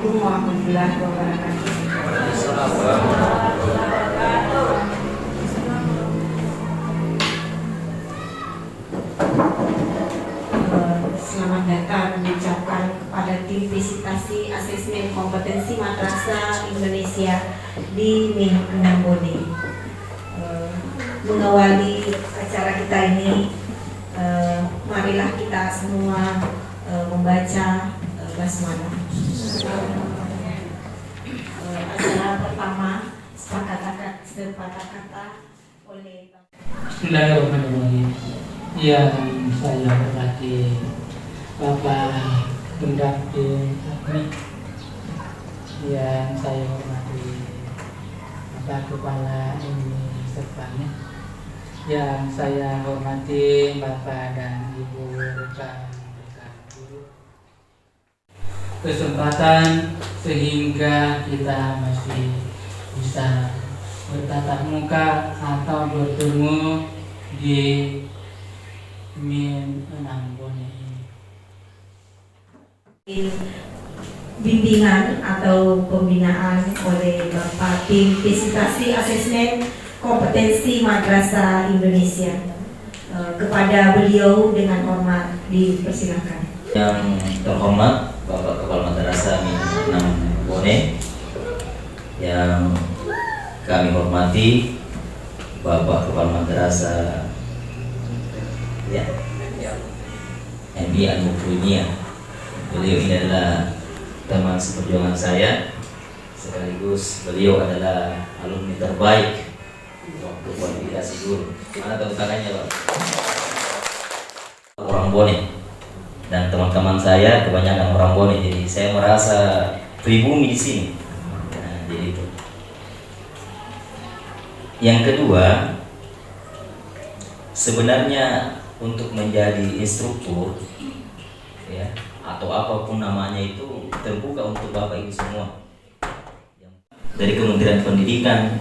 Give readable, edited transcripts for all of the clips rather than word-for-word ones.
Assalamualaikum warahmatullahi wabarakatuh. Selamat datang diucapkan kepada tim visitasi asesmen kompetensi madrasah Indonesia di Minang-Bone. Mengawali acara kita ini, marilah kita semua membaca basmalah. Acara pertama sepatah kata oleh Bismillahirrahmanirrahim. Yang saya hormati Bapak Pendamping Akmi, yang saya hormati Bapak Kepala ini sertanya, yang saya hormati Bapak dan Ibu rekan-rekan guru. Kesempatan sehingga kita masih bisa bertatap muka atau bertemu di Minang-Bone ini. Bimbingan atau pembinaan oleh Bapak Tim Visitasi Asesmen Kompetensi Madrasah Indonesia. Kepada beliau dengan hormat dipersilakan. Yang terhormat Bapak Kepala Madrasah Minang-Bone, yang kami hormati Bapak Kepala Madrasah MI Al-Mukrimiyah. Beliau ini adalah teman seperjuangan saya, sekaligus beliau adalah alumni terbaik waktu kualifikasi guru. Mana tepuk tangannya, Pak? Orang Bone dan teman-teman saya kebanyakan orang Bone, jadi saya merasa pribumi di sini. Nah, jadi itu. Yang kedua, sebenarnya untuk menjadi instruktur, ya, atau apapun namanya itu terbuka untuk Bapak Ibu semua dari Kementerian Pendidikan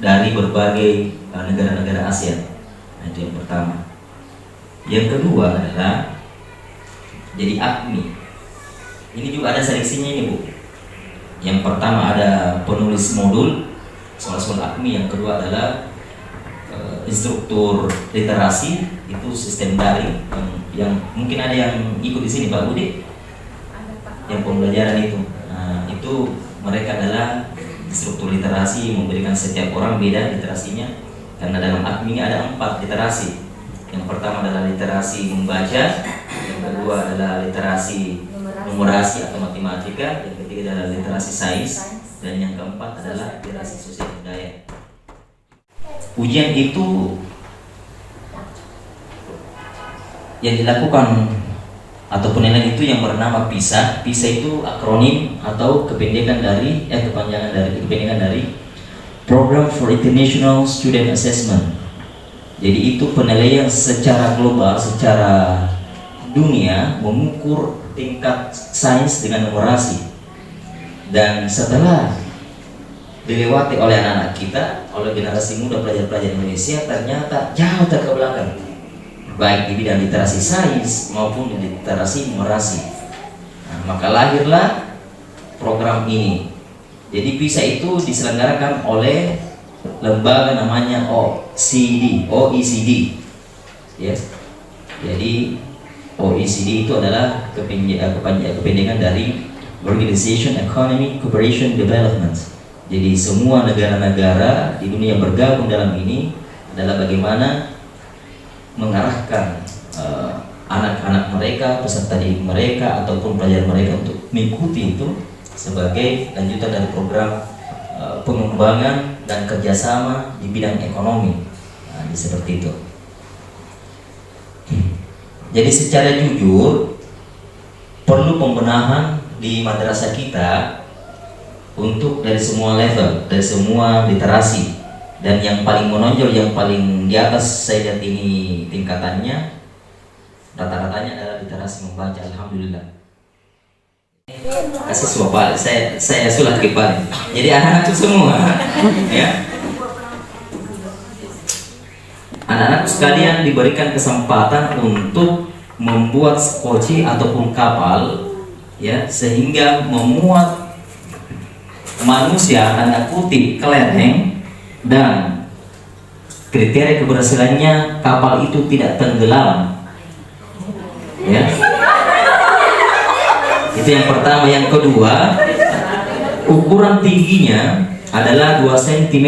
dari berbagai negara-negara ASEAN. Nah, itu yang pertama. Yang kedua adalah jadi AKMI. Ini juga ada seleksinya ini, Bu. Yang pertama ada penulis modul soal AKMI, yang kedua adalah instruktur literasi, itu sistem daring yang mungkin ada yang ikut di sini, Pak Budi, yang pembelajaran itu. Nah, itu mereka adalah instruktur literasi, memberikan setiap orang beda literasinya, karena dalam AKMI ini ada 4 literasi. Yang pertama adalah literasi membaca, yang kedua adalah literasi numerasi atau matematika, yang ketiga adalah literasi sains, dan yang keempat adalah literasi sosial budaya. Ujian itu yang dilakukan atau penilaian itu yang bernama PISA. PISA itu akronim atau kepanjangan dari Program for International Student Assessment. Jadi itu penilaian secara global, secara dunia, mengukur tingkat sains dengan numerasi. Dan setelah dilewati oleh anak-anak kita, oleh generasi muda pelajar-pelajar Indonesia, ternyata jauh ke belakang, baik di bidang literasi sains maupun di literasi numerasi. Nah, maka lahirlah program ini. Jadi PISA itu diselenggarakan oleh lembaga namanya OECD. Yes. Jadi OECD itu adalah kepanjangan dari Organization Economic Cooperation Development. Jadi semua negara-negara di dunia bergabung dalam ini adalah bagaimana mengarahkan anak-anak mereka, peserta didik mereka ataupun pelajar mereka untuk mengikuti itu sebagai lanjutan dari program pengembangan dan kerjasama di bidang ekonomi. Nah, seperti itu. Jadi secara jujur perlu pembenahan di madrasah kita untuk dari semua level, dari semua literasi, dan yang paling menonjol, yang paling di atas saya lihat ini tingkatannya, rata-ratanya adalah literasi membaca. Alhamdulillah. Kasih suap, saya sulat kepala. Jadi anak-anak itu semua, ya, anak-anak sekalian diberikan kesempatan untuk membuat skoci ataupun kapal, ya, sehingga memuat manusia tanda kutip kelereng dan kriteria keberhasilannya kapal itu tidak tenggelam. Ya. Itu yang pertama. Yang kedua, ukuran tingginya adalah 2 cm.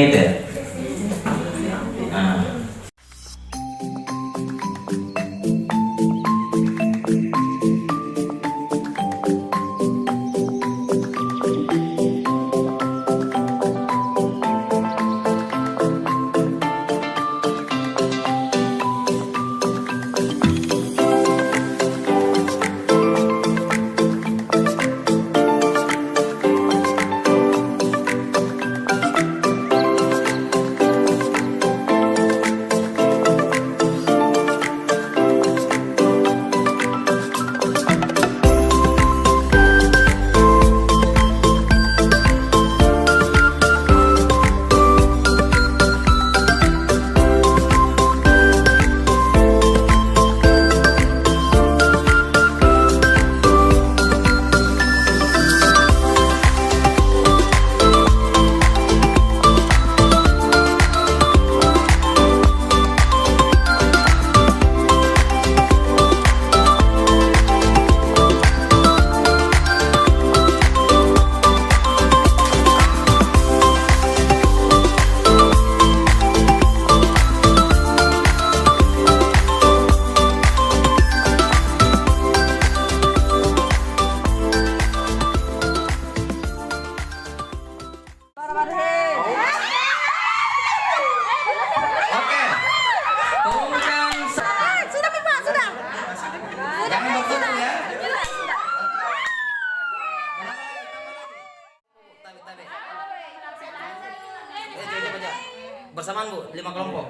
Bersamaan Bu, 5 kelompok.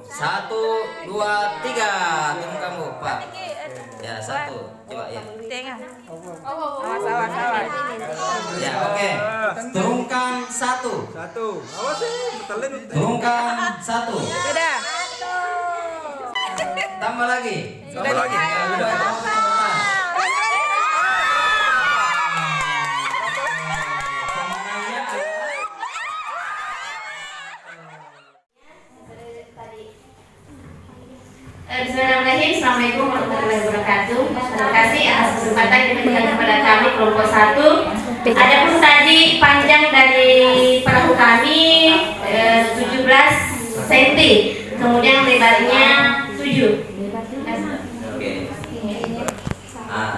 1, 2, 3. Turunkan Bu, Pak. Ya, 1. Coba ya. Awas. Ya, oke. Turunkan 1. Turunkan 1. Sudah. Tambah lagi. Sudah. Ya, udah. Bismillahirrahmanirrahim. Assalamualaikum warahmatullahi wabarakatuh. Terima kasih atas kesempatan yang diberikan kepada kami kelompok 1. Adapun tadi panjang dari perahu kami 17 cm, kemudian lebarnya 7. Oke.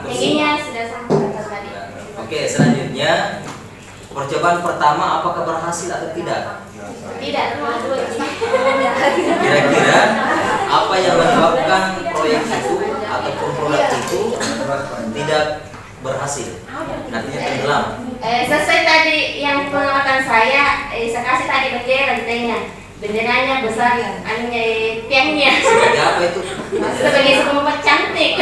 Tingginya sudah sama tadi. Oke, selanjutnya percobaan pertama apakah berhasil atau tidak? Tidak, dua-dua. Kira-kira apa yang menyebabkan proyek itu ataupun produk itu tidak berhasil, artinya tenggelam? Sesuai tadi yang pengamatan saya kasih tadi benderanya. Benderanya besar, tiangnya. Sebagai apa itu? Sebagai sebuah cantik.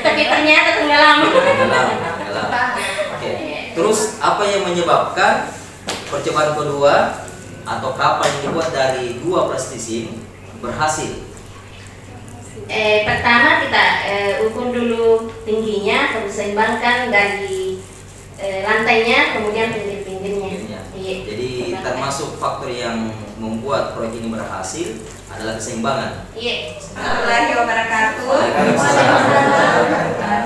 Tapi ternyata tenggelam. Tenggelam. Oke. Terus apa yang menyebabkan percobaan kedua atau kapal yang dibuat dari 2 plastisin berhasil? Pertama kita ukur dulu tingginya, terus seimbangkan dari lantainya, kemudian pinggir-pinggirnya. Iya. Jadi termasuk faktor yang membuat proyek ini berhasil adalah keseimbangan. Iya. Warahmatullahi wabarakatuh.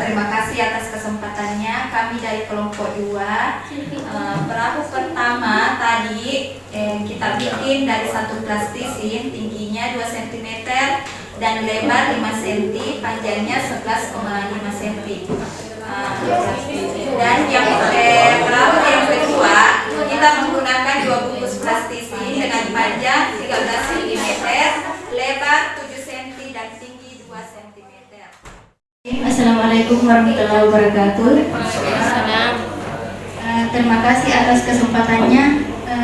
Terima kasih atas kesempatannya. Kami dari kelompok 2. Perahu pertama tadi kita bikin dari 1 plastisin, tingginya 2 cm dan lebar 5 cm, panjangnya 11,5 cm. Dan yang perahu yang kedua kita menggunakan 2 bungkus plastisin dengan panjang 13 cm, lebar 7 cm dan tinggi 2 cm. Assalamualaikum warahmatullahi wabarakatuh. Terima kasih atas kesempatannya.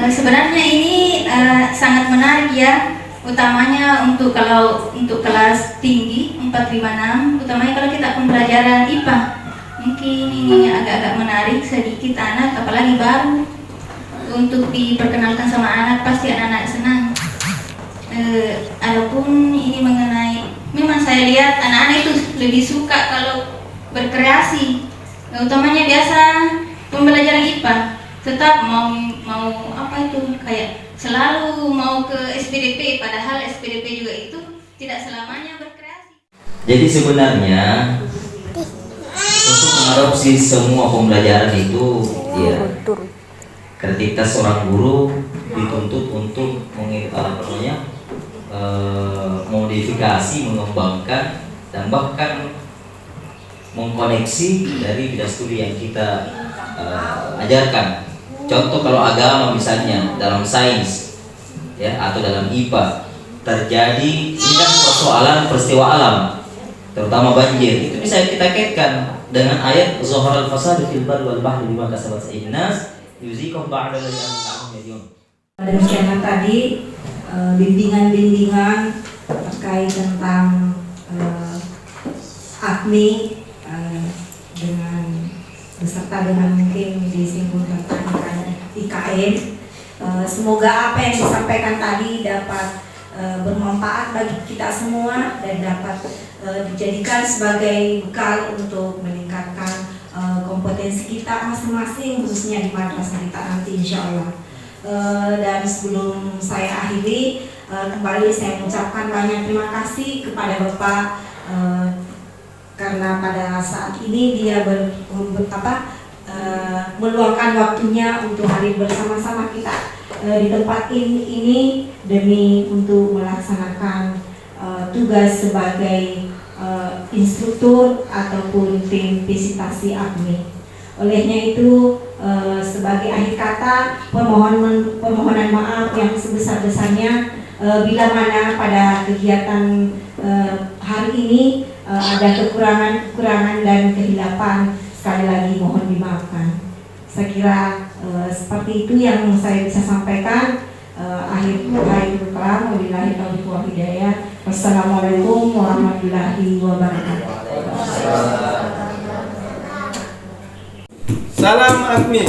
Sebenarnya ini sangat menarik ya, utamanya untuk kelas tinggi 456, utamanya kalau kita pembelajaran IPA. Mungkin ini agak-agak menarik sedikit anak, apalagi baru untuk diperkenalkan sama anak, pasti anak-anak senang. Adapun ini mengenai, memang saya lihat anak-anak itu lebih suka kalau berkreasi, utamanya biasa pembelajaran IPA, tetap mau apa itu kayak selalu mau ke SPDP, padahal SPDP juga itu tidak selamanya berkreasi. Jadi sebenarnya untuk mengadopsi semua pembelajaran itu, ya, ketika seorang guru dituntut untuk modifikasi, mengembangkan, dan bahkan mengkoneksi dari bidang studi yang kita ajarkan. Contoh kalau agama misalnya dalam sains, ya, atau dalam IPA terjadi ini kan persoalan peristiwa alam, terutama banjir, itu bisa kita kaitkan dengan ayat Zuharal fasadu fil barri wal bahri bima kasabat aydin nas yuzikum ba'da allazi an'ama alayhim. Demikianlah tadi bimbingan-bimbingan terkait tentang AKMI dengan beserta dengan mungkin disinggung tentang IKN. Semoga apa yang disampaikan tadi dapat bermanfaat bagi kita semua dan dapat dijadikan sebagai bekal untuk meningkatkan kompetensi kita masing-masing, khususnya di madrasah kita nanti insya Allah. Dan sebelum saya akhiri, kembali saya mengucapkan banyak terima kasih kepada Bapak karena pada saat ini dia meluangkan waktunya untuk hadir bersama-sama kita di tempat ini demi untuk melaksanakan tugas sebagai instruktur ataupun tim visitasi AKMI. Olehnya itu sebagai akhir kata permohonan maaf yang sebesar-besarnya bila mana pada kegiatan hari ini ada kekurangan dan kehilapan, sekali lagi mohon dimaafkan. Saya kira seperti itu yang saya bisa sampaikan. Akhir kalam, wabillahi taufiq wal hidayah. Wassalamualaikum warahmatullahi wabarakatuh. Salam AKMI.